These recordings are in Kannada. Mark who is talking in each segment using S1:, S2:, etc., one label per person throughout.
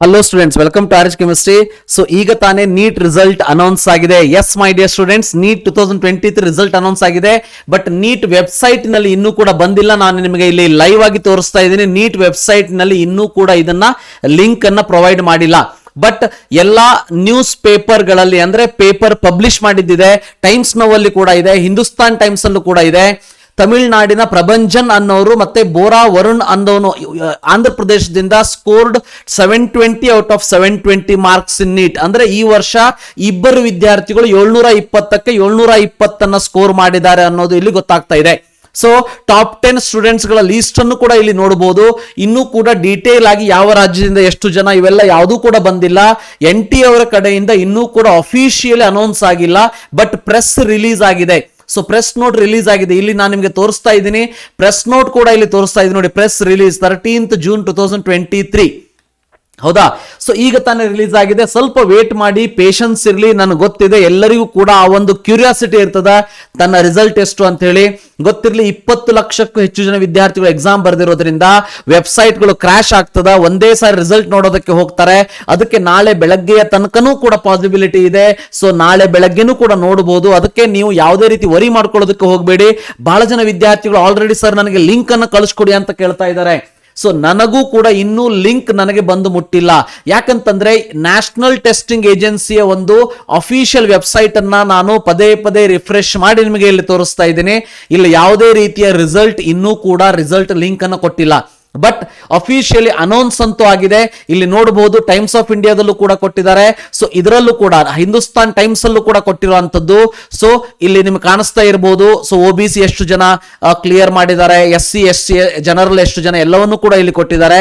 S1: Hello students, welcome to RH Chemistry. So ಈಗ ತಾನೇ ನೀಟ್ ರಿಸಲ್ಟ್ ಅನೌನ್ಸ್ ಆಗಿದೆ. Yes my dear students, NEET 2023 result announce ಆಗಿದೆ. ಬಟ್ ನೀಟ್ ವೆಬ್ಸೈಟ್ ನಲ್ಲಿ ಇನ್ನೂ ಕೂಡ ಬಂದಿಲ್ಲ. ನಾನು ನಿಮಗೆ ಇಲ್ಲಿ ಲೈವ್ ಆಗಿ ತೋರಿಸ್ತಾ ಇದ್ದೀನಿ. ನೀಟ್ ವೆಬ್ಸೈಟ್ ನಲ್ಲಿ ಇನ್ನೂ ಕೂಡ ಇದನ್ನ ಲಿಂಕ್ ಅನ್ನ ಪ್ರೊವೈಡ್ ಮಾಡಿಲ್ಲ. ಬಟ್ ಎಲ್ಲಾ ನ್ಯೂಸ್ ಪೇಪರ್ ಗಳಲ್ಲಿ ಅಂದ್ರೆ ಪೇಪರ್ ಪಬ್ಲಿಷ್ ಮಾಡಿದ್ದಿದೆ. ಟೈಮ್ಸ್ ನೌ ಅಲ್ಲಿ ಕೂಡ ಇದೆ, ಹಿಂದೂಸ್ತಾನ್ ಟೈಮ್ಸ್ ಅಲ್ಲೂ ಕೂಡ ಇದೆ. ತಮಿಳುನಾಡಿನ ಪ್ರಭಂಜನ್ ಅನ್ನೋರು ಮತ್ತೆ ಬೋರಾ ವರುಣ್ ಅನ್ನೋನು ಆಂಧ್ರ ಪ್ರದೇಶದಿಂದ scored 720 out of 720 marks in NEET. ಅಂದ್ರೆ ಈ ವರ್ಷ ಇಬ್ಬರು ವಿದ್ಯಾರ್ಥಿಗಳು 720ಕ್ಕೆ 720 ಸ್ಕೋರ್ ಮಾಡಿದ್ದಾರೆ ಅನ್ನೋದು ಇಲ್ಲಿ ಗೊತ್ತಾಗ್ತಾ ಇದೆ. ಸೊ ಟಾಪ್ 10 ಸ್ಟೂಡೆಂಟ್ಸ್ ಗಳ ಲೀಸ್ಟ್ ಅನ್ನು ಕೂಡ ಇಲ್ಲಿ ನೋಡಬಹುದು. ಇನ್ನೂ ಕೂಡ ಡೀಟೇಲ್ ಆಗಿ ಯಾವ ರಾಜ್ಯದಿಂದ ಎಷ್ಟು ಜನ ಇವೆಲ್ಲ ಯಾವುದೂ ಕೂಡ ಬಂದಿಲ್ಲ. NT ಅವರ ಕಡೆಯಿಂದ ಇನ್ನೂ ಕೂಡ ಅಫಿಷಿಯಲಿ ಅನೌನ್ಸ್ ಆಗಿಲ್ಲ. ಬಟ್ ಪ್ರೆಸ್ ರಿಲೀಸ್ ಆಗಿದೆ. ಸೊ ಪ್ರೆಸ್ ನೋಟ್ ರಿಲೀಸ್ ಆಗಿದೆ. ಇಲ್ಲಿ ನಾನು ನಿಮಗೆ ತೋರಿಸ್ತಾ ಇದ್ದೀನಿ. ಪ್ರೆಸ್ ನೋಟ್ ಕೂಡ ಇಲ್ಲಿ ತೋರಿಸ್ತಾ ಇದ್ದೀನಿ ನೋಡಿ. Press release 13th June 2023. ಹೌದಾ? ಸೊ ಈಗ ತಾನೇ ರಿಲೀಸ್ ಆಗಿದೆ. ಸ್ವಲ್ಪ ವೇಟ್ ಮಾಡಿ, ಪೇಷನ್ಸ್ ಇರಲಿ. ನನಗೆ ಗೊತ್ತಿದೆ ಎಲ್ಲರಿಗೂ ಕೂಡ ಆ ಒಂದು ಕ್ಯೂರಿಯಾಸಿಟಿ ಇರ್ತದ, ತನ್ನ ರಿಸಲ್ಟ್ ಎಷ್ಟು ಅಂತ ಹೇಳಿ ಗೊತ್ತಿರಲಿ. 20 ಲಕ್ಷಕ್ಕೂ ಹೆಚ್ಚು ಜನ ವಿದ್ಯಾರ್ಥಿಗಳು ಎಕ್ಸಾಮ್ ಬರೆದಿರೋದ್ರಿಂದ ವೆಬ್ಸೈಟ್ಗಳು ಕ್ರಾಶ್ ಆಗ್ತದ. ಒಂದೇ ಸಾರಿ ರಿಸಲ್ಟ್ ನೋಡೋದಕ್ಕೆ ಹೋಗ್ತಾರೆ. ಅದಕ್ಕೆ ನಾಳೆ ಬೆಳಗ್ಗೆಯ ತನಕನೂ ಕೂಡ ಪಾಸಿಬಿಲಿಟಿ ಇದೆ. ಸೊ ನಾಳೆ ಬೆಳಗ್ಗೆನೂ ಕೂಡ ನೋಡಬಹುದು. ಅದಕ್ಕೆ ನೀವು ಯಾವುದೇ ರೀತಿ ವರಿ ಮಾಡ್ಕೊಳ್ಳೋದಕ್ಕೆ ಹೋಗಬೇಡಿ. ಬಹಳ ಜನ ವಿದ್ಯಾರ್ಥಿಗಳು ಆಲ್ರೆಡಿ ಸರ್ ನನಗೆ ಲಿಂಕ್ ಅನ್ನು ಕಳಿಸ್ಕೊಡಿ ಅಂತ ಕೇಳ್ತಾ ಇದ್ದಾರೆ. ಸೊ ನನಗೂ ಕೂಡ ಇನ್ನೂ ಲಿಂಕ್ ನನಗೆ ಬಂದು ಮುಟ್ಟಿಲ್ಲ. ಯಾಕಂತಂದ್ರೆ ನ್ಯಾಷನಲ್ ಟೆಸ್ಟಿಂಗ್ ಏಜೆನ್ಸಿಯ ಒಂದು ಅಫಿಷಿಯಲ್ ವೆಬ್ಸೈಟ್ ಅನ್ನ ನಾನು ಪದೇ ಪದೇ ರಿಫ್ರೆಶ್ ಮಾಡಿ ನಿಮಗೆ ಇಲ್ಲಿ ತೋರಿಸ್ತಾ ಇದ್ದೀನಿ. ಇಲ್ಲಿ ಯಾವುದೇ ರೀತಿಯ ರಿಸಲ್ಟ್ ಇನ್ನೂ ಕೂಡ ರಿಸಲ್ಟ್ ಲಿಂಕ್ ಅನ್ನು ಕೊಟ್ಟಿಲ್ಲ. ಬಟ್ ಅಫಿಷಿಯಲಿ ಅನೌನ್ಸ್ ಅಂತೂ ಆಗಿದೆ. ಇಲ್ಲಿ ನೋಡಬಹುದು ಟೈಮ್ಸ್ ಆಫ್ ಇಂಡಿಯಾದಲ್ಲೂ ಕೂಡ ಕೊಟ್ಟಿದ್ದಾರೆ. ಸೊ ಇದರಲ್ಲೂ ಕೂಡ ಹಿಂದೂಸ್ತಾನ್ ಟೈಮ್ಸ್ ಅಲ್ಲೂ ಕೂಡ ಕೊಟ್ಟಿರುವಂತದ್ದು. ಸೊ ಇಲ್ಲಿ ನಿಮ್ಗೆ ಕಾಣಿಸ್ತಾ ಇರಬಹುದು. ಸೊ OBC ಎಷ್ಟು ಜನ ಕ್ಲಿಯರ್ ಮಾಡಿದ್ದಾರೆ, SC SC ಜನರಲ್ ಎಷ್ಟು ಜನ, ಎಲ್ಲವನ್ನೂ ಕೂಡ ಇಲ್ಲಿ ಕೊಟ್ಟಿದ್ದಾರೆ.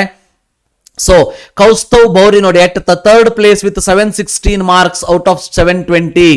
S1: ಸೊ ಕೌಸ್ತವ್ ಬೌರಿ ನೋಡಿ at the 3rd place with 716 marks out of 720.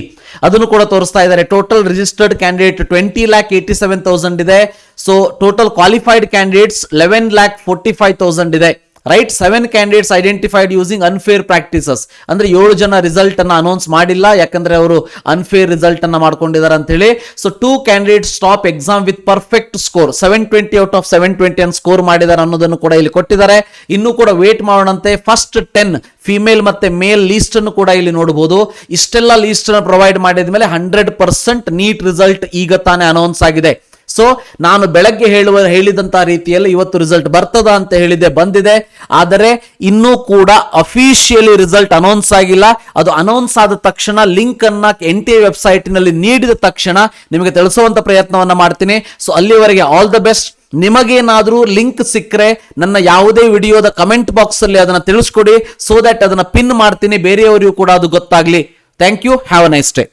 S1: ಅದನ್ನು ಕೂಡ ತೋರಿಸ್ತಾ ಇದ್ದಾರೆ. ಟೋಟಲ್ ರಿಜಿಸ್ಟರ್ಡ್ ಕ್ಯಾಂಡಿಡೇಟ್ 20,87,000 ಇದೆ. ಸೊ ಟೋಟಲ್ ಕ್ವಾಲಿಫೈಡ್ ಕ್ಯಾಂಡಿಡೇಟ್ಸ್ 11,45,000 ಇದೆ. Right, 7 candidates identified using unfair practices. ಅಂದ್ರೆ 7 ಜನ ರಿಸಲ್ಟ್ ಅನ್ನ ಅನೌನ್ಸ್ ಮಾಡಿಲ್ಲ, ಯಾಕಂದ್ರೆ ಅವರು ಅನ್ಫೇರ್ ರಿಸಲ್ಟ್ ಅನ್ನ ಮಾಡ್ಕೊಂಡಿದ್ದಾರೆ ಅಂತ ಹೇಳಿ. So 2 candidates top exam with perfect score 720 out of 720 ಅನ್ನು ಸ್ಕೋರ್ ಮಾಡಿದ್ದಾರೆ ಅನ್ನೋದನ್ನು ಕೂಡ ಇಲ್ಲಿ ಕೊಟ್ಟಿದ್ದಾರೆ. ಇನ್ನೂ ಕೂಡ ವೇಟ್ ಮಾಡೋಣಂತೆ. ಫಸ್ಟ್ 10 ಫಿಮೇಲ್ ಮತ್ತೆ ಮೇಲ್ ಲೀಸ್ಟ್ ಅನ್ನು ಕೂಡ ಇಲ್ಲಿ ನೋಡಬಹುದು. ಇಷ್ಟೆಲ್ಲ ಲೀಸ್ಟ್ ಅನ್ನು ಪ್ರೊವೈಡ್ ಮಾಡಿದ ಮೇಲೆ 100% ನೀಟ್ ರಿಸಲ್ಟ್ ಈಗ ತಾನೇ ಅನೌನ್ಸ್ ಆಗಿದೆ. ಸೊ ನಾನು ಬೆಳಗ್ಗೆ ಹೇಳಿದಂತ ರೀತಿಯಲ್ಲಿ ಇವತ್ತು ರಿಸಲ್ಟ್ ಬರ್ತದ ಅಂತ ಹೇಳಿದೆ, ಬಂದಿದೆ. ಆದರೆ ಇನ್ನೂ ಕೂಡ ಅಫಿಷಿಯಲಿ ರಿಸಲ್ಟ್ ಅನೌನ್ಸ್ ಆಗಿಲ್ಲ. ಅದು ಅನೌನ್ಸ್ ಆದ ತಕ್ಷಣ ಲಿಂಕ್ ಅನ್ನ NTA ವೆಬ್ಸೈಟ್ ನಲ್ಲಿ ನೀಡಿದ ತಕ್ಷಣ ನಿಮಗೆ ತಿಳಿಸುವಂತ ಪ್ರಯತ್ನವನ್ನ ಮಾಡ್ತೀನಿ. ಸೊ ಅಲ್ಲಿವರೆಗೆ ಆಲ್ ದ ಬೆಸ್ಟ್. ನಿಮಗೇನಾದ್ರೂ ಲಿಂಕ್ ಸಿಕ್ಕರೆ ನನ್ನ ಯಾವುದೇ ವಿಡಿಯೋದ ಕಮೆಂಟ್ ಬಾಕ್ಸ್ ಅಲ್ಲಿ ಅದನ್ನ ತಿಳಿಸ್ಕೊಡಿ. ಸೊ ದಟ್ ಅದನ್ನ ಪಿನ್ ಮಾಡ್ತೀನಿ, ಬೇರೆಯವರಿಗೂ ಕೂಡ ಅದು ಗೊತ್ತಾಗ್ಲಿ. Thank you. Have a nice day.